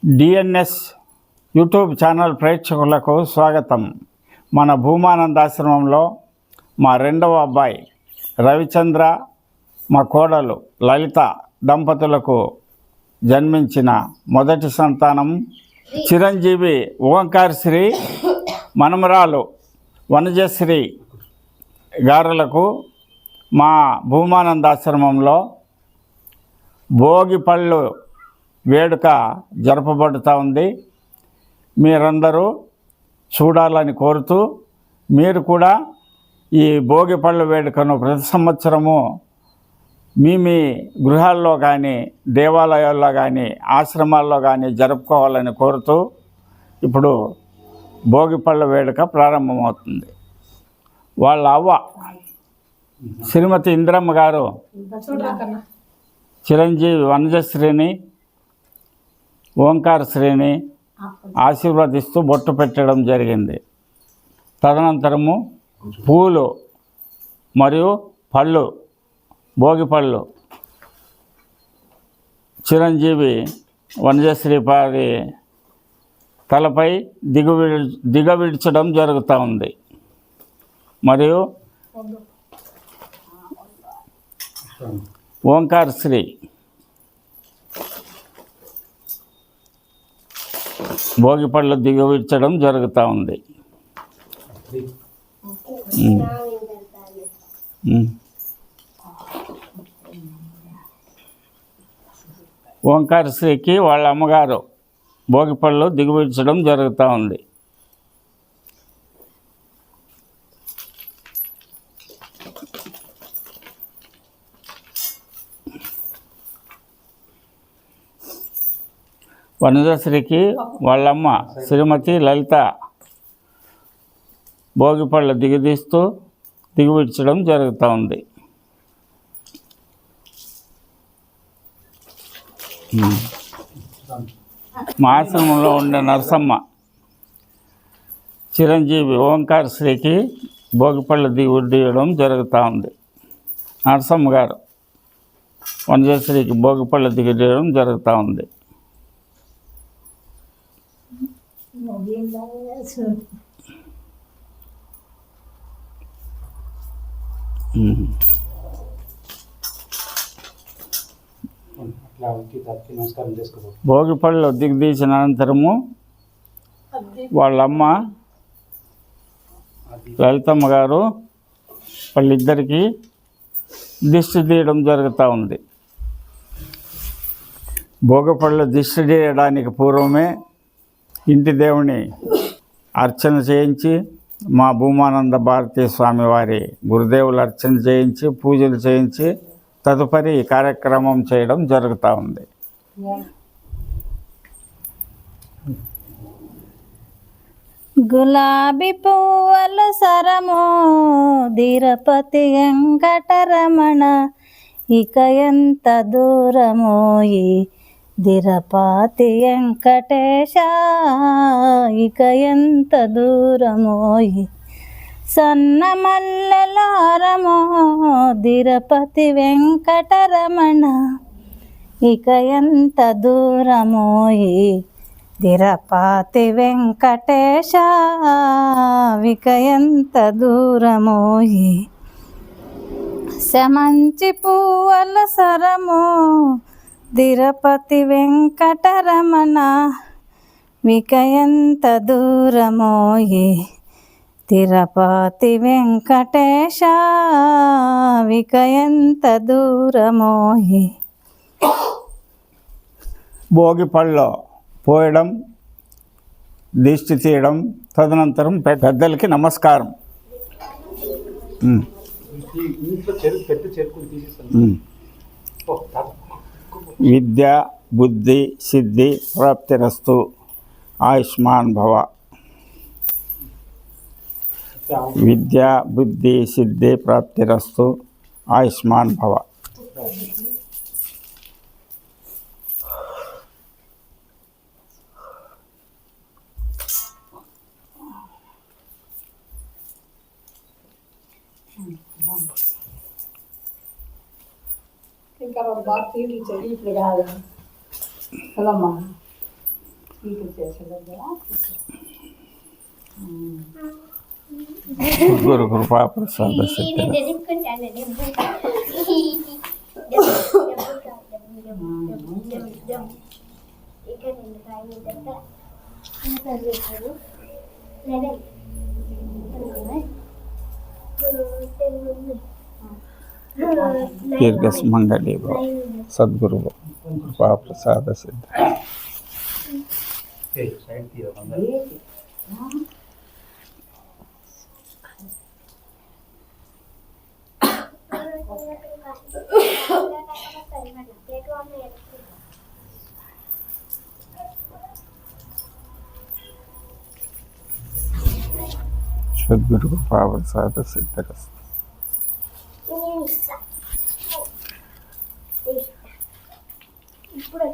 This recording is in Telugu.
డిఎన్ఎస్ యూట్యూబ్ ఛానల్ ప్రేక్షకులకు స్వాగతం. మన భూమానందాశ్రమంలో మా రెండవ అబ్బాయి రవిచంద్ర, మా కోడలు లలిత దంపతులకు జన్మించిన మొదటి సంతానం చిరంజీవి ఓంకారశ్రీ మనమరాలు వనజశ్రీ గారులకు మా భూమానందాశ్రమంలో భోగిపళ్ళు వేడుక జరపబడుతూ ఉంది. మీరందరూ చూడాలని కోరుతూ, మీరు కూడా ఈ భోగిపళ్ళు వేడుకను ప్రతి సంవత్సరము మీ గృహాల్లో కానీ, దేవాలయాల్లో కానీ, ఆశ్రమాల్లో కానీ జరుపుకోవాలని కోరుతూ ఇప్పుడు భోగిపళ్ళ వేడుక ప్రారంభమవుతుంది. వాళ్ళ అవ్వ శ్రీమతి ఇంద్రమ్మ గారు చిరంజీవి వనజశ్రీని ఓంకారశ్రీని ఆశీర్వదిస్తూ బొట్టు పెట్టడం జరిగింది. తదనంతరము పూలు మరియు పళ్ళు, భోగిపళ్ళు చిరంజీవి వనజశ్రీ వారి తలపై దిగవిడ్చడం జరుగుతూ ఉంది. మరియు ఓంకారశ్రీ భోగిపళ్ళు దిగవిడ్చడం జరుగుతూ ఉంది. ఓంకారశ్రీకి వాళ్ళ అమ్మగారు భోగిపళ్ళు దిగవిడ్చడం జరుగుతూ ఉంది. వనజశ్రీకి వాళ్ళమ్మ శ్రీమతి లలిత భోగిపళ్ళు దిగవిడ్చడం జరుగుతూ ఉంది. మా ఆశ్రమంలో ఉండే నరసమ్మ చిరంజీవి ఓంకారశ్రీకి భోగిపళ్ళు దిగవిడ్చడం జరుగుతూ ఉంది. నరసమ్మ గారు వనజశ్రీకి భోగిపళ్ళు దిగడం జరుగుతూ ఉంది. భోగిపళ్ళు దిగదీసిన అనంతరము వాళ్ళమ్మ లలితమ్మ గారు వాళ్ళిద్దరికీ దిష్టి తీయడం జరుగుతూ ఉంది. భోగిపళ్ళు దిష్టి తీయడానికి పూర్వమే ఇంటి దేవుని అర్చన చేయించి, మా భూమానంద భారతీ స్వామి వారి గురుదేవులు అర్చన చేయించి, పూజలు చేయించి తదుపరి కార్యక్రమం చేయడం జరుగుతూ ఉంది. గులాబీ పువ్వుల సరమో ధీరపతి వెంకటరమణ, ఇక ఎంత దూరమో ఈ ధిరపతి వెంకటేశ, ఇక ఎంత దూరమో ఈ సన్న మల్లెలారమో ధిరపతి వెంకటరమణ, ఇక ఎంత దూరమో ఈ ధిరపతి వెంకటేశ, ఇక ఎంత దూరమో ఈ శమంచి పువ్వుల సరమో ధిరపతి వెంకటరమణ, ఇక ఎంత దూరమో ఈ ధిరపతి వెంకటేశ, ఇక ఎంత దూరమో ఈ భోగిపళ్ళు పోయడం, దిష్టి తీయడం, తదనంతరం పెద్దలకి నమస్కారం. విద్య బుద్ధి సిద్ధి ప్రాప్తిరస్తు, ఆయుష్మాన్ భవ. విద్య బుద్ధి సిద్ధి ప్రాప్తిరస్తు, ఆయుష్మాన్ భవ. ఇంకా బాగా ఫీల్ ఇప్పుడు కాదు. హలో అమ్మా. గురు కృపా ప్రసాద సిద్ధి దీర్ఘ సుమంగళి భవ సద్గురు కృపా ప్రసాద సిద్ధి సద్గురు కృపా ప్రసాద సిద్ధిరస్తు. ఇప్పుడు